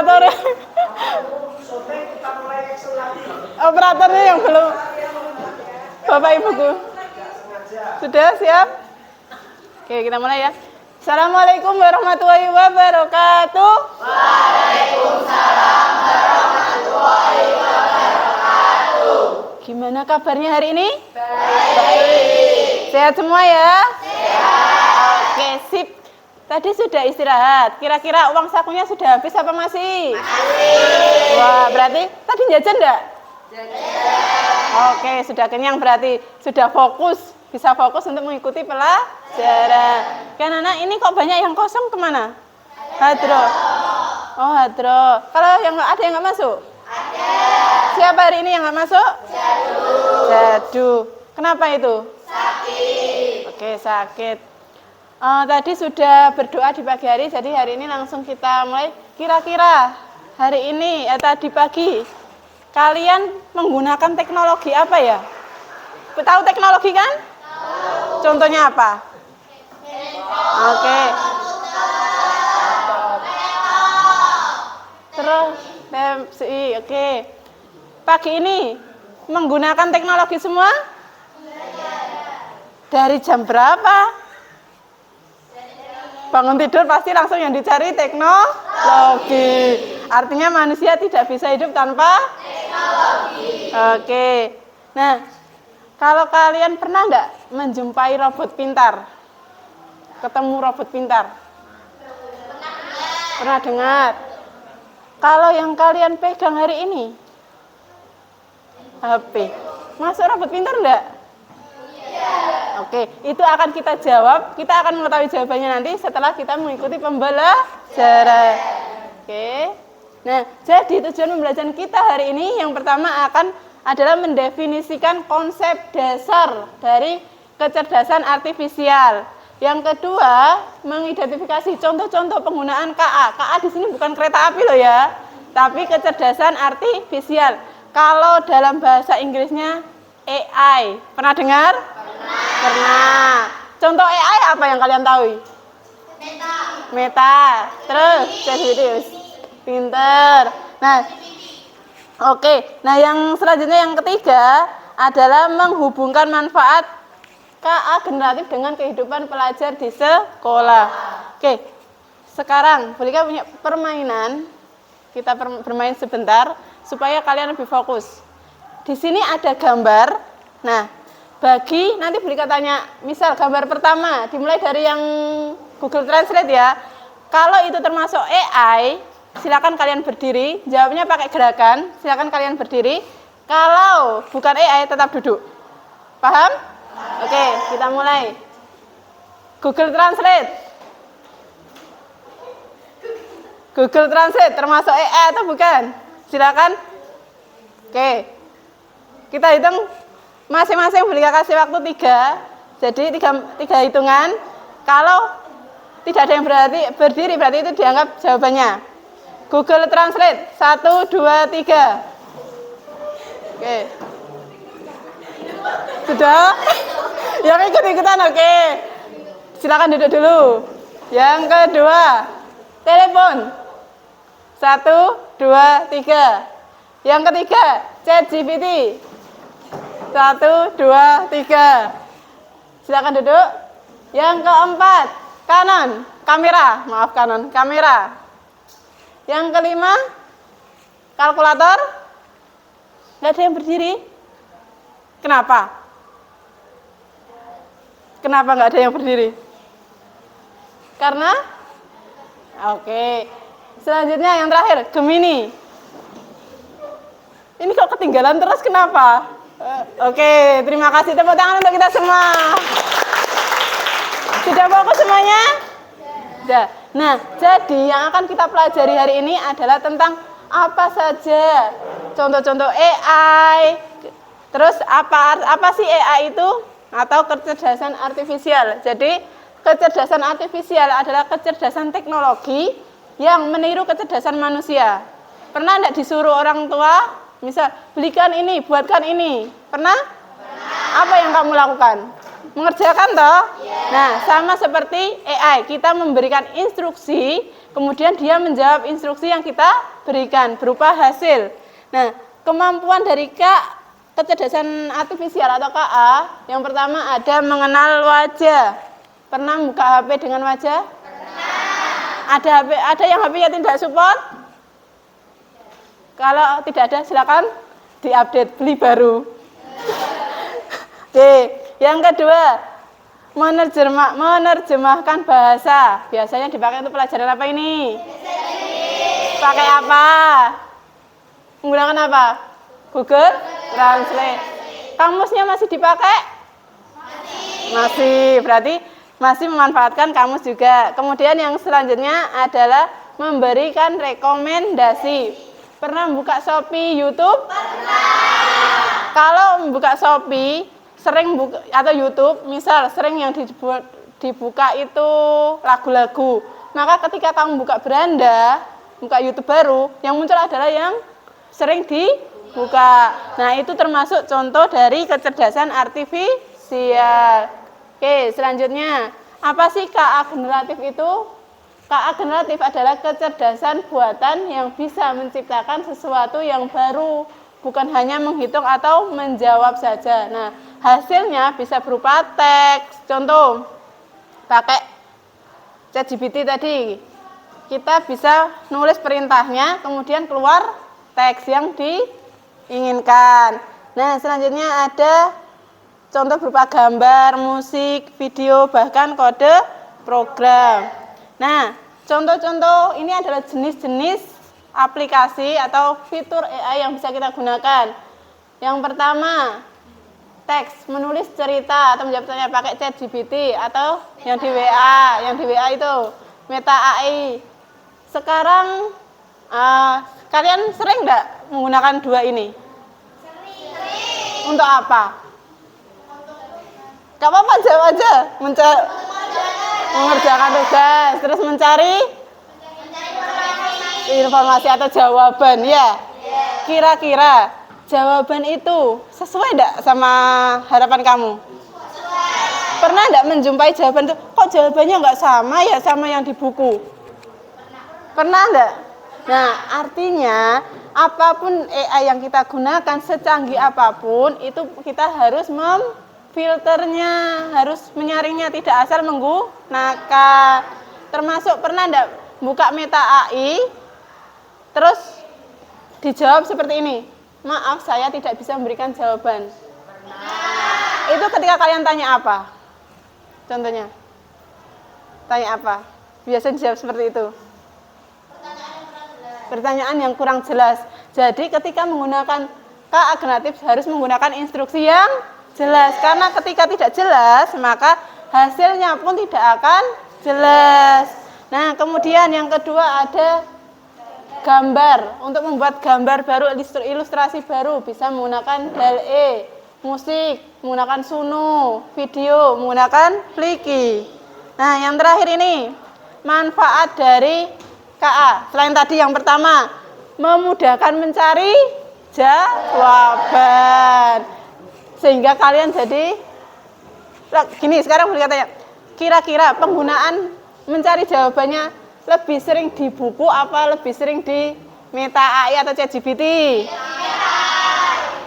Operator. Operatornya yang belum. Bapak Ibuku. Sudah siap? Oke, kita mulai ya. Assalamualaikum warahmatullahi wabarakatuh. Waalaikumsalam warahmatullahi wabarakatuh. Gimana kabarnya hari ini? Baik. Sehat semua ya? Sehat. Oke, sip. Tadi sudah istirahat. Kira-kira uang sakunya sudah habis apa masih? Masih. Wah, berarti tadi jajan enggak? Jajan. Oke, sudah kenyang berarti. Sudah fokus. Bisa fokus untuk mengikuti pelajaran. Kan anak ini kok banyak yang kosong kemana? Hadro. Oh, hadro. Kalau yang ada yang nggak masuk? Ada. Siapa hari ini yang nggak masuk? Jadu. Jadu. Kenapa itu? Sakit. Oke, sakit. Tadi sudah berdoa di pagi hari, jadi hari ini langsung kita mulai. Kira-kira hari ini tadi pagi kalian menggunakan teknologi apa ya? Tahu teknologi kan? Tahu. Contohnya apa? Oke. Terus oke. Pagi ini menggunakan teknologi semua? Dari jam berapa? Bangun tidur pasti langsung yang dicari teknologi. Artinya manusia tidak bisa hidup tanpa teknologi. Oke. Nah, kalau kalian pernah nggak menjumpai robot pintar? Ketemu robot pintar? Pernah dengar? Kalau yang kalian pegang hari ini? HP. Masuk robot pintar enggak? Oke, itu akan kita jawab. Kita akan mengetahui jawabannya nanti setelah kita mengikuti pembelajaran. Oke. Nah, jadi tujuan pembelajaran kita hari ini yang pertama adalah mendefinisikan konsep dasar dari kecerdasan artifisial. Yang kedua, mengidentifikasi contoh-contoh penggunaan KA. KA di sini bukan kereta api loh ya, tapi kecerdasan artifisial. Kalau dalam bahasa Inggrisnya AI. Pernah dengar? Pernah. Contoh AI apa yang kalian tahu? Meta. Terus ChatGPT. Pinter. Nah, oke. Nah, yang selanjutnya yang ketiga adalah menghubungkan manfaat KA generatif dengan kehidupan pelajar di sekolah. Oke. Sekarang bolehkah punya permainan? Kita bermain sebentar supaya kalian lebih fokus. Di sini ada gambar. Nah, nanti boleh tanya, misal gambar pertama dimulai dari yang Google Translate ya. Kalau itu termasuk AI, silakan kalian berdiri. Jawabnya pakai gerakan. Silakan kalian berdiri. Kalau bukan AI, tetap duduk. Paham? Oke, kita mulai. Google Translate. Google Translate termasuk AI atau bukan? Silakan. Oke. Kita hitung masing-masing boleh kasih waktu 3. Jadi 3 hitungan. Kalau tidak ada yang berdiri berarti itu dianggap jawabannya. Google Translate 1, 2, 3. Oke. Sudah? Yang ikut-ikutan oke. Silakan duduk dulu. Yang kedua, telepon. 1, 2, 3. Yang ketiga, ChatGPT. 1, 2, 3. Silakan duduk. Yang keempat, kamera. Yang kelima, kalkulator. Nggak ada yang berdiri. Kenapa? Kenapa nggak ada yang berdiri? Karena? Oke. Selanjutnya yang terakhir, Gemini. Ini kok ketinggalan terus kenapa? Oke, terima kasih. Tepuk tangan untuk kita semua. Sudah fokus semuanya? Sudah. Nah, jadi yang akan kita pelajari hari ini adalah tentang apa saja contoh-contoh AI. Terus apa sih AI itu? Atau kecerdasan artifisial. Jadi, kecerdasan artifisial adalah kecerdasan teknologi yang meniru kecerdasan manusia. Pernah enggak disuruh orang tua? Misal, belikan ini, buatkan ini. Pernah? Apa yang kamu lakukan? Mengerjakan toh? Yeah. Nah, sama seperti AI, kita memberikan instruksi Kemudian dia menjawab instruksi yang kita berikan berupa hasil. Nah, kemampuan dari kecerdasan artifisial atau KA, yang pertama ada mengenal wajah. Pernah buka HP dengan wajah? Pernah. Ada yang HP-nya tidak support? Kalau tidak ada silakan diupdate, beli baru. Oke, yang kedua menerjemahkan bahasa. Biasanya dipakai untuk pelajaran apa ini? Pakai apa? Menggunakan apa? Google Translate. Kamusnya masih dipakai? Masih. Berarti masih memanfaatkan kamus juga. Kemudian yang selanjutnya adalah memberikan rekomendasi. Pernah buka Shopee, YouTube? Pernah. Kalau membuka Shopee, sering buka, atau YouTube, misal sering yang dibuka itu lagu-lagu. Maka ketika kamu buka beranda, buka YouTube baru, yang muncul adalah yang sering dibuka. Nah, itu termasuk contoh dari kecerdasan artifisial. Oke, selanjutnya, apa sih KA generatif itu? KA generatif adalah kecerdasan buatan yang bisa menciptakan sesuatu yang baru, bukan hanya menghitung atau menjawab saja. Nah, hasilnya bisa berupa teks. Contoh, pakai ChatGPT tadi, kita bisa nulis perintahnya, kemudian keluar teks yang diinginkan. Nah, selanjutnya ada contoh berupa gambar, musik, video, bahkan kode program. Nah, contoh-contoh ini adalah jenis-jenis aplikasi atau fitur AI yang bisa kita gunakan. Yang pertama, teks, menulis cerita atau menjawab pertanyaan pakai ChatGPT, atau yang di WA itu Meta AI. Sekarang kalian sering nggak menggunakan dua ini? Sering. Untuk apa? Gak apa-apa, jawab aja. Mengerjakan tugas, terus mencari informasi atau jawaban, ya. Kira-kira jawaban itu sesuai enggak sama harapan kamu? Pernah enggak menjumpai jawaban itu, kok jawabannya enggak sama ya sama yang di buku? Pernah enggak? Nah, artinya apapun AI yang kita gunakan, secanggih apapun, itu kita harus filternya, harus menyaringnya, tidak asal menggunakan. Termasuk pernah enggak buka Meta AI, terus dijawab seperti ini, maaf saya tidak bisa memberikan jawaban. Pernah. Itu ketika kalian tanya apa? Contohnya, tanya apa? Biasanya dijawab seperti itu. Pertanyaan yang kurang jelas. Jadi ketika menggunakan KA generatif harus menggunakan instruksi yang jelas, karena ketika tidak jelas maka hasilnya pun tidak akan jelas. Nah, kemudian yang kedua ada gambar. Untuk membuat gambar baru, ilustrasi baru bisa menggunakan DALL-E, musik menggunakan Suno, video menggunakan Flickr. Nah, yang terakhir ini manfaat dari KA. Selain tadi yang pertama, memudahkan mencari jawaban. Sehingga kalian jadi gini, sekarang berkatanya, kira-kira penggunaan mencari jawabannya lebih sering di buku apa lebih sering di Meta AI atau ChatGPT?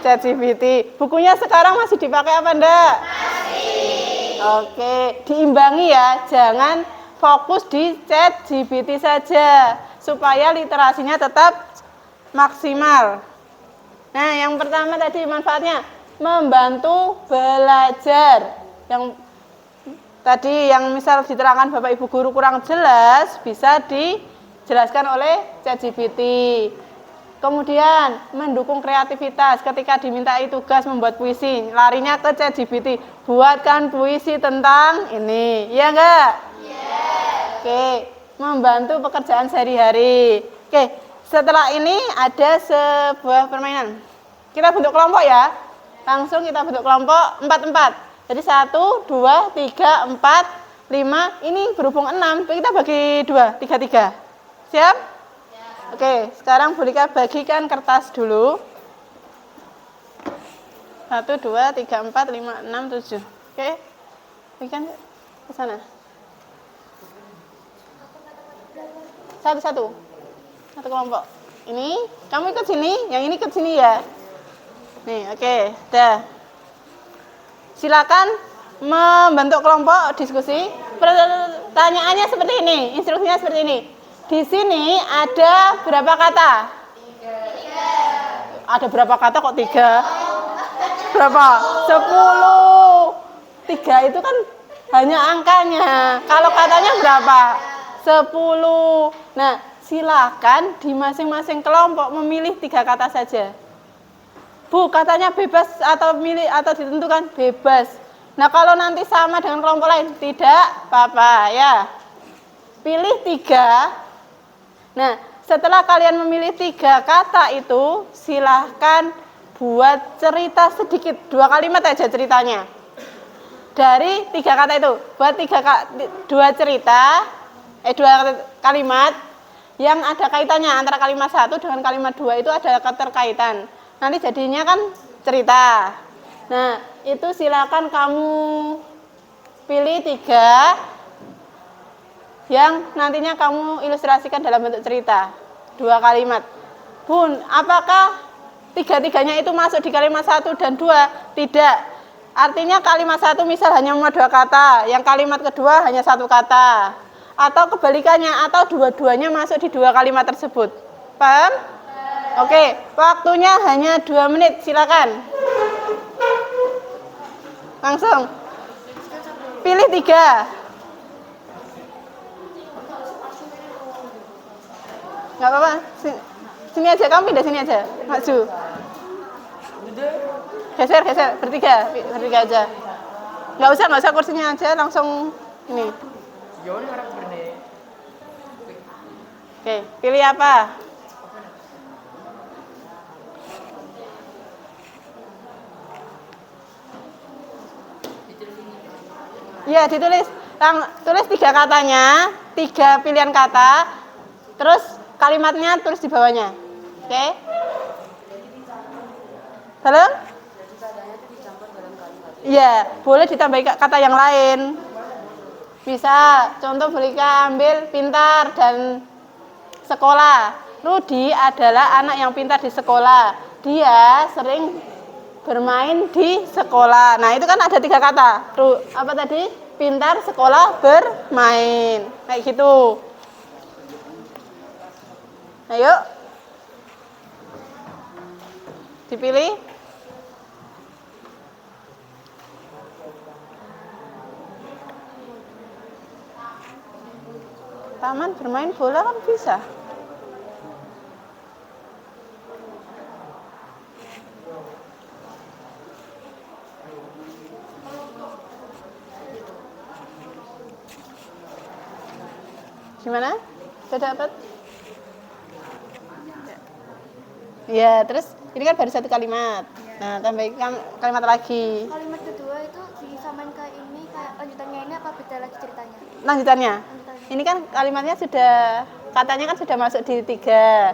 ChatGPT. Bukunya sekarang masih dipakai apa enggak? Masih. Oke, diimbangi ya, jangan fokus di ChatGPT saja supaya literasinya tetap maksimal. Nah, yang pertama tadi manfaatnya membantu belajar. Yang tadi yang misal diterangkan Bapak Ibu guru kurang jelas, bisa dijelaskan oleh ChatGPT. Kemudian mendukung kreativitas. Ketika dimintai tugas membuat puisi, larinya ke ChatGPT, buatkan puisi tentang ini, iya enggak? Yeah. Oke, membantu pekerjaan sehari-hari. Oke, setelah ini ada sebuah permainan. Kita bentuk kelompok ya. Langsung kita bentuk kelompok 4-4. Jadi 1, 2, 3, 4, 5. Ini berhubung 6, kita bagi 2, 3-3. Siap? Ya. Oke, sekarang Bu Lika bagikan kertas dulu. 1, 2, 3, 4, 5, 6, 7. Oke, bagikan ke sana. Satu-satu. Satu kelompok. Ini, kamu ikut sini, yang ini ikut sini ya. Nih, oke, dah. Silakan membentuk kelompok diskusi. Pertanyaannya seperti ini, instruksinya seperti ini. Di sini ada berapa kata? 3. Ada berapa kata kok 3? Berapa? 10. 3 itu kan hanya angkanya. Kalau katanya berapa? 10. Nah, silakan di masing-masing kelompok memilih 3 kata saja. Bu, katanya bebas atau milih atau ditentukan bebas. Nah, kalau nanti sama dengan kelompok lain, tidak apa-apa ya. Pilih 3. Nah, setelah kalian memilih 3 kata itu, silahkan buat cerita sedikit. 2 kalimat aja ceritanya. Dari 3 kata itu, buat 2 cerita, 2 kalimat yang ada kaitannya antara kalimat 1 dengan kalimat 2 itu ada keterkaitan. Nanti jadinya kan cerita. Nah, itu silakan kamu pilih 3 yang nantinya kamu ilustrasikan dalam bentuk cerita. 2 kalimat. Bun, apakah 3-tiganya itu masuk di kalimat 1 dan 2? Tidak. Artinya kalimat 1 misal hanya memuat 2 kata, yang kalimat kedua hanya 1 kata. Atau kebalikannya, atau dua-duanya masuk di 2 kalimat tersebut. Paham? Oke, waktunya hanya 2 menit, silakan. Langsung. Pilih 3. Nggak apa-apa. Sini aja, kamu pindah sini aja. Maju. Geser, bertiga aja. Nggak usah kursinya aja, langsung ini. Oke, pilih apa? Iya, ditulis. Tulis 3 katanya, 3 pilihan kata, terus kalimatnya tulis di bawahnya. Oke? Belum? Iya, boleh ditambah kata yang lain. Bisa, contoh Belika ambil pintar dan sekolah. Rudi adalah anak yang pintar di sekolah. Dia sering bermain di sekolah. Nah, itu kan ada 3 kata. Apa tadi? Pintar, sekolah, bermain. Kayak gitu. Ayo. Dipilih. Taman bermain bola kan bisa. Gimana? Sudah dapat? Ya, terus ini kan baru 1 kalimat. Nah, tambahkan kalimat lagi. Kalimat kedua itu disamain ke ini kayak lanjutannya ini apa beda lagi ceritanya? Lanjutannya. Ini kan kalimatnya sudah, katanya kan sudah masuk di 3.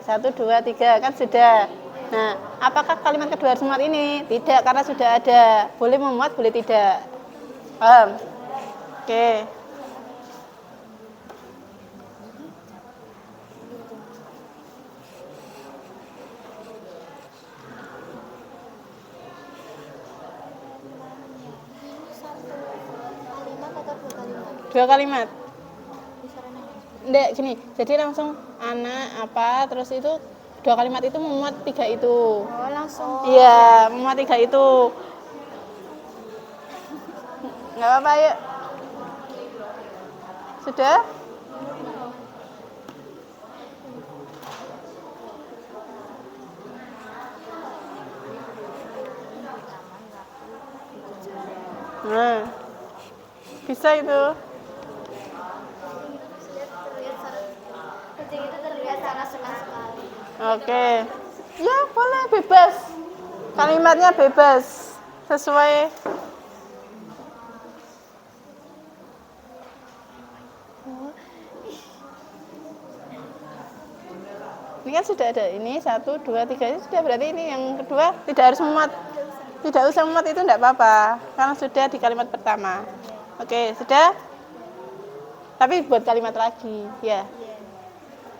1, 2, 3 kan sudah. Nah, apakah kalimat kedua harus memuat ini? Tidak, karena sudah ada. Boleh memuat, boleh tidak. Paham? Oke. Dua kalimat. Enggak, gini. Jadi langsung anak apa, terus itu 2 kalimat itu memuat 3 itu. Oh, langsung. Iya, memuat 3 itu. Enggak apa-apa, yuk. Sudah? Nah, bisa itu. Kucing itu terlihat sangat senang sekali. Oke. Ya, boleh bebas. Kalimatnya bebas. Sesuai. Ini kan sudah ada. Ini 1, 2, 3. Ini sudah, berarti ini yang kedua tidak harus memuat. Tidak usah memuat, itu tidak apa-apa. Karena sudah di kalimat pertama. Oke, sudah? Tapi buat kalimat lagi, ya.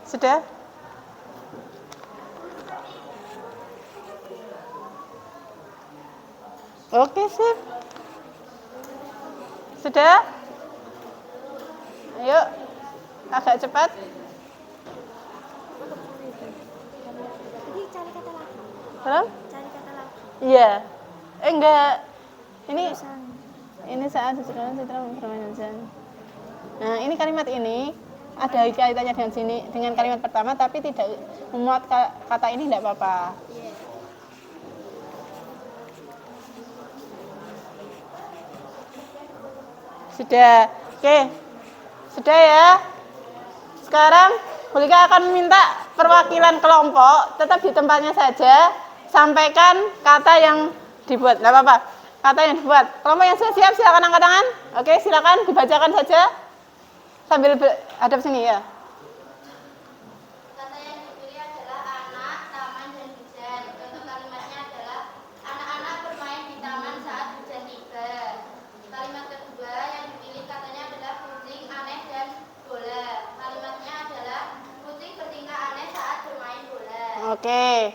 Sudah? Oke, sip. Sudah? Ayo, agak cepat. Jadi cari kata lagi. Belum? Cari kata lagi. Iya. Enggak. Terusan. Ini saat seseorang setelah mempermainkan. Nah, ini kalimat ini ada kaitannya dengan sini dengan kalimat pertama, tapi tidak memuat kata ini tidak apa-apa. Sudah. Oke. Sudah ya. Sekarang Bulika akan minta perwakilan kelompok tetap di tempatnya saja. Sampaikan kata yang dibuat. Enggak apa-apa. Kata yang dibuat. Kelompok yang sudah siap silakan angkat tangan. Oke, silakan dibacakan saja. Sambil hadap sini ya. Kata yang dipilih adalah anak, taman, dan hujan. Contoh kalimatnya adalah anak-anak bermain di taman saat hujan tiba. Kalimat kedua yang dipilih katanya adalah kucing, aneh, dan bola. Kalimatnya adalah kucing bertingkah aneh saat bermain bola. Oke.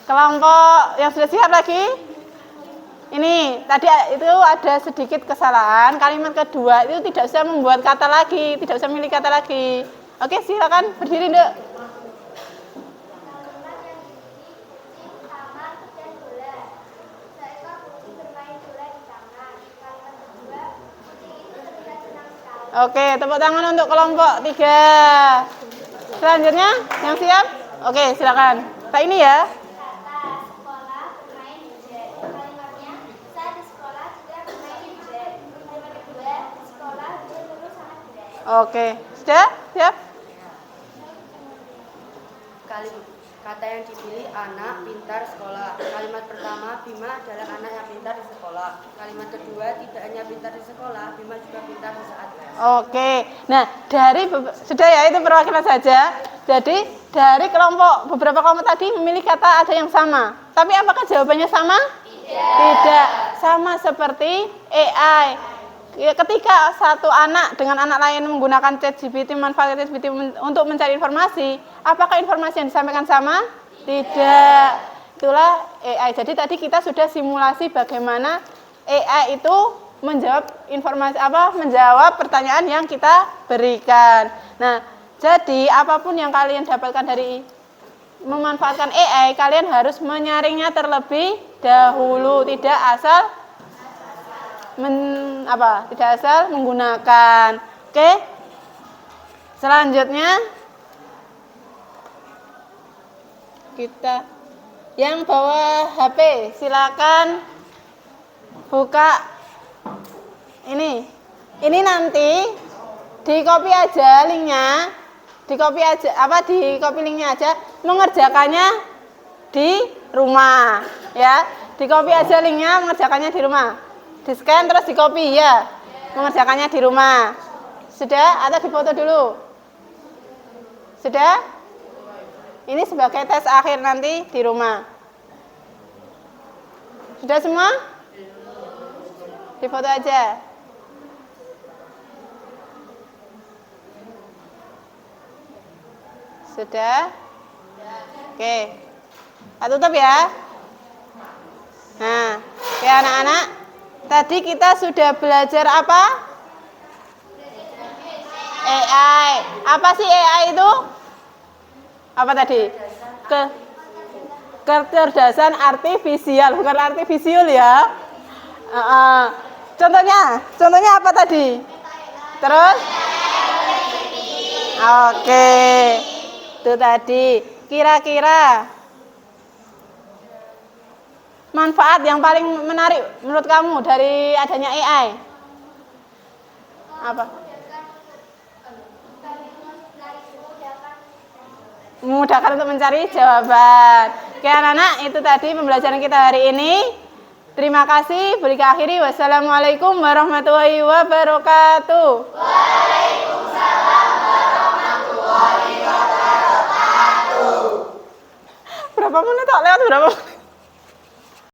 Kelompok yang sudah siap lagi? Ini tadi itu ada sedikit kesalahan. Kalimat kedua itu tidak usah membuat kata lagi, tidak usah milih kata lagi. Oke, silakan berdiri, Nduk. Kalimat yang dipilih kucing, taman, dan bola. Seekor kucing bermain bola di taman. Kalimat kedua, kucing itu terlihat senang sekali. Oke, tepuk tangan untuk kelompok 3. Selanjutnya yang siap? Oke, silakan. Pak ini ya. Kata sekolah bermain hujan. Kalimatnya saat di sekolah juga bermain hujan. Kalimat kedua, di sekolah hujan dulu sangat deras. Oke, sudah? Siap? Kata yang dipilih anak, pintar, sekolah. Kalimat pertama, Bima adalah anak yang pintar di sekolah. Kalimat kedua, tidak hanya pintar di sekolah, Bima juga pintar di saat les. Oke. Nah, sudah ya, itu perwakilan saja. Jadi, dari beberapa kelompok tadi memilih kata ada yang sama. Tapi apakah jawabannya sama? Tidak. Sama seperti AI. Ya, ketika satu anak dengan anak lain menggunakan ChatGPT, manfaatkan ChatGPT untuk mencari informasi, apakah informasi yang disampaikan sama? Tidak. Itulah AI. Jadi tadi kita sudah simulasi bagaimana AI itu menjawab pertanyaan yang kita berikan. Nah, jadi apapun yang kalian dapatkan dari memanfaatkan AI, kalian harus menyaringnya terlebih dahulu, tidak asal menggunakan. Oke. Selanjutnya kita yang bawa HP silakan buka ini nanti di copy aja linknya, di copy linknya aja, mengerjakannya di rumah ya, di copy aja linknya, mengerjakannya di rumah. Di scan terus di copy ya, mengerjakannya di rumah. Sudah atau difoto dulu? Sudah? Ini sebagai tes akhir nanti di rumah. Sudah semua? Difoto aja. Sudah? Oke. Tutup ya. Nah, oke anak-anak. Tadi kita sudah belajar apa? AI. Apa sih AI itu? Apa tadi? Kecerdasan artifisial, bukan artifisial ya. Contohnya apa tadi? Terus? Oke. Itu tadi. Kira-kira manfaat yang paling menarik menurut kamu dari adanya AI? Apa? Memudahkan untuk mencari jawaban. Oke anak-anak, itu tadi pembelajaran kita hari ini. Terima kasih. Bulika akhiri. Wassalamualaikum warahmatullahi wabarakatuh. Waalaikumsalam warahmatullahi wabarakatuh. Berapa menit tak lewat berapa menit?